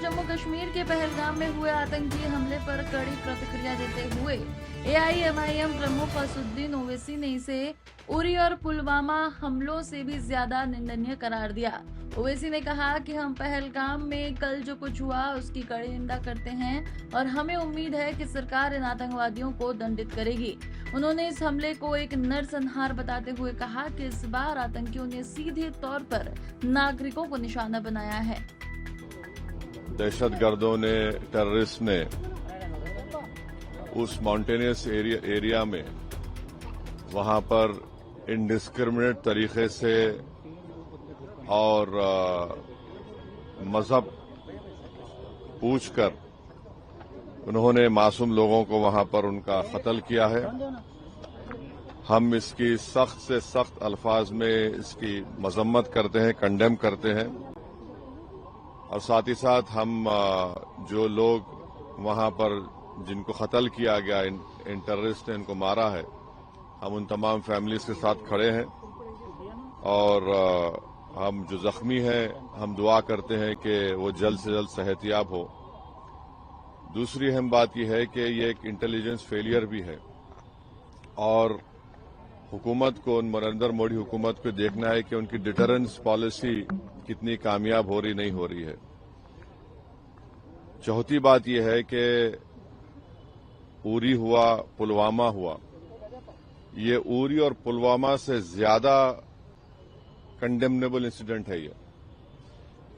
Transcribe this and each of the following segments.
जम्मू कश्मीर के पहलगाम में हुए आतंकी हमले पर कड़ी प्रतिक्रिया देते हुए एआईएमआईएम प्रमुख असदुद्दीन ओवैसी ने इसे उरी और पुलवामा हमलों से भी ज्यादा निंदनीय करार दिया। ओवैसी ने कहा कि हम पहलगाम में कल जो कुछ हुआ उसकी कड़ी निंदा करते हैं और हमें उम्मीद है कि सरकार इन आतंकवादियों को दंडित करेगी। उन्होंने इस हमले को एक नरसंहार बताते हुए कहा कि इस बार आतंकियों ने सीधे तौर पर नागरिकों को निशाना बनाया है। दहशतगर्दों ने, टेररिस्ट ने उस माउंटेनियस एरिया में वहां पर इंडिस्क्रिमिनेट तरीके से और मजहब पूछकर उन्होंने मासूम लोगों को वहां पर उनका कत्ल किया है। हम इसकी सख्त से सख्त अल्फाज में इसकी मजम्मत करते हैं, कंडेम करते हैं और साथ ही साथ हम जो लोग वहां पर जिनको कत्ल किया गया, इन टेररिस्ट ने इनको मारा है, हम उन तमाम फैमिलीज के साथ खड़े हैं और हम जो जख्मी हैं हम दुआ करते हैं कि वो जल्द से जल्द सेहतियाब हो। दूसरी अहम बात यह है कि ये एक इंटेलिजेंस फेलियर भी है और हुकूमत को, नरेंद्र मोदी हुकूमत को देखना है कि उनकी डिटरेंस पॉलिसी कितनी कामयाब हो रही नहीं हो रही है। चौथी बात यह है कि उरी हुआ, पुलवामा हुआ, ये उरी और पुलवामा से ज्यादा कंडेमनेबल इंसिडेंट है ये,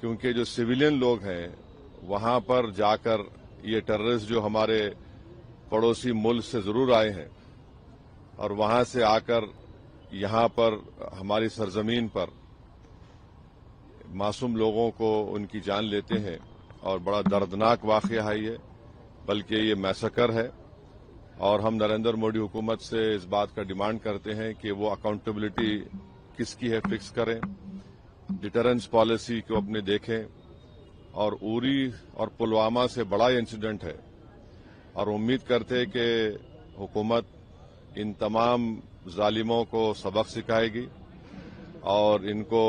क्योंकि जो सिविलियन लोग हैं वहां पर जाकर ये टेररिस्ट जो हमारे पड़ोसी मुल्क से जरूर आए हैं और वहां से आकर यहां पर हमारी सरजमीन पर मासूम लोगों को उनकी जान लेते हैं और बड़ा दर्दनाक वाकया है ये, बल्कि ये मैसेकर है और हम नरेंद्र मोदी हुकूमत से इस बात का डिमांड करते हैं कि वो अकाउंटेबिलिटी किसकी है फिक्स करें, डिटरेंस पॉलिसी को अपने देखें और उरी और पुलवामा से बड़ा इंसिडेंट है और उम्मीद करते हैं कि हुकूमत इन तमाम जालिमों को सबक सिखाएगी और इनको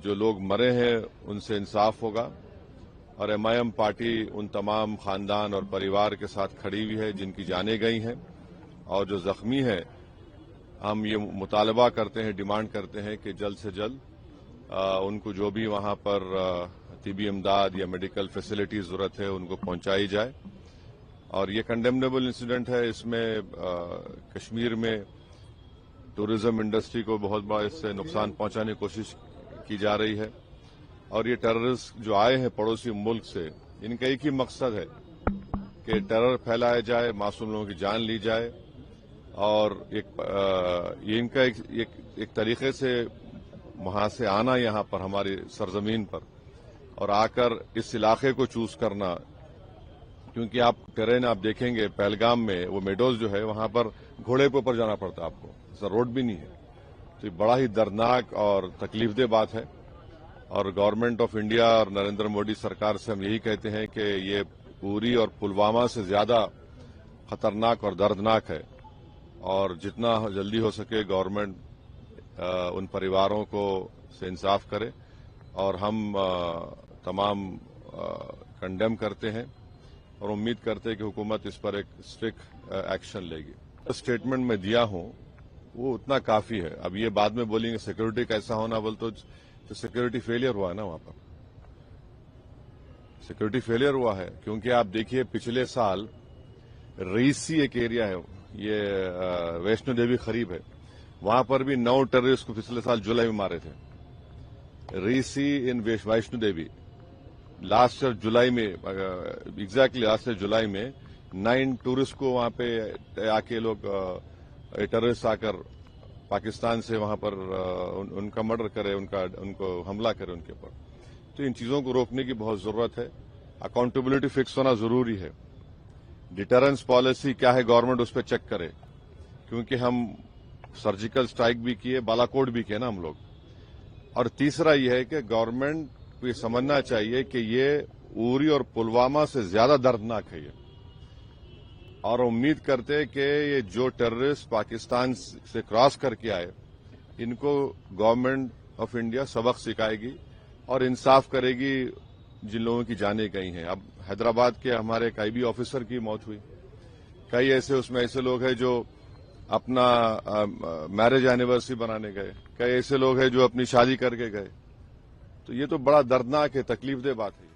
जो लोग मरे हैं उनसे इंसाफ होगा और एमआईएम पार्टी उन तमाम खानदान और परिवार के साथ खड़ी हुई है जिनकी जानें गई हैं और जो जख्मी हैं हम ये मुतालबा करते हैं, डिमांड करते हैं कि जल्द से जल्द उनको जो भी वहां पर तिबी इमदाद या मेडिकल फैसिलिटी जरूरत है उनको पहुंचाई जाए। और ये कंडेमनेबल इंसिडेंट है। इसमें कश्मीर में टूरिज्म इंडस्ट्री को बहुत बड़ा इससे नुकसान पहुंचाने की कोशिश की जा रही है और ये टेररिस्ट जो आए हैं पड़ोसी मुल्क से, इनका एक ही मकसद है कि टेरर फैलाया जाए, मासूम लोगों की जान ली जाए और ये इनका एक तरीके से वहां से आना यहां पर हमारी सरजमीन पर और आकर इस इलाके को चूज करना, क्योंकि आप टेरेन आप देखेंगे पहलगाम में वो मेडोज जो है वहां पर घोड़े के ऊपर जाना पड़ता है आपको, ऐसा रोड भी नहीं है। तो ये बड़ा ही दर्दनाक और तकलीफदेह बात है और गवर्नमेंट ऑफ इंडिया और नरेंद्र मोदी सरकार से हम यही कहते हैं कि ये उरी और पुलवामा से ज्यादा खतरनाक और दर्दनाक है और जितना जल्दी हो सके गवर्नमेंट उन परिवारों को से इंसाफ करे और हम तमाम कंडेम करते हैं और उम्मीद करते हैं कि हुकूमत इस पर एक स्ट्रिक्ट एक्शन लेगी। स्टेटमेंट में दिया हूं वो उतना काफी है। अब ये बाद में बोलेंगे सिक्योरिटी कैसा होना, बोल तो सिक्योरिटी फेलियर हुआ है ना, वहां पर सिक्योरिटी फेलियर हुआ है क्योंकि आप देखिए पिछले साल रीसी एक एरिया है, ये वैष्णो देवी करीब है, वहां पर भी 9 टेररिस्ट को पिछले साल जुलाई में मारे थे। रीसी इन वैष्णो देवी लास्ट ईयर जुलाई में, एग्जैक्टली लास्ट ईयर जुलाई में 9 टूरिस्ट को वहां पे आके लोग टेररिस्ट आकर पाकिस्तान से वहां पर उनका मर्डर करे, उनको हमला करे उनके ऊपर। तो इन चीजों को रोकने की बहुत जरूरत है। अकाउंटेबिलिटी फिक्स होना जरूरी है। डिटरेंस पॉलिसी क्या है गवर्नमेंट उस पर चेक करे, क्योंकि हम सर्जिकल स्ट्राइक भी किए, बालाकोट भी किए ना हम लोग। और तीसरा यह है कि गवर्नमेंट को ये समझना चाहिए कि ये उरी और पुलवामा से ज्यादा दर्दनाक है ये, और उम्मीद करते हैं कि ये जो टेररिस्ट पाकिस्तान से क्रॉस करके आए इनको गवर्नमेंट ऑफ इंडिया सबक सिखाएगी और इंसाफ करेगी जिन लोगों की जानें गई हैं। अब हैदराबाद के हमारे एक आईबी ऑफिसर की मौत हुई, कई उसमें ऐसे लोग हैं जो अपना मैरिज एनिवर्सरी बनाने गए, कई ऐसे लोग हैं जो अपनी शादी करके गए। तो ये तो बड़ा दर्दनाक है, तकलीफ दे बात है।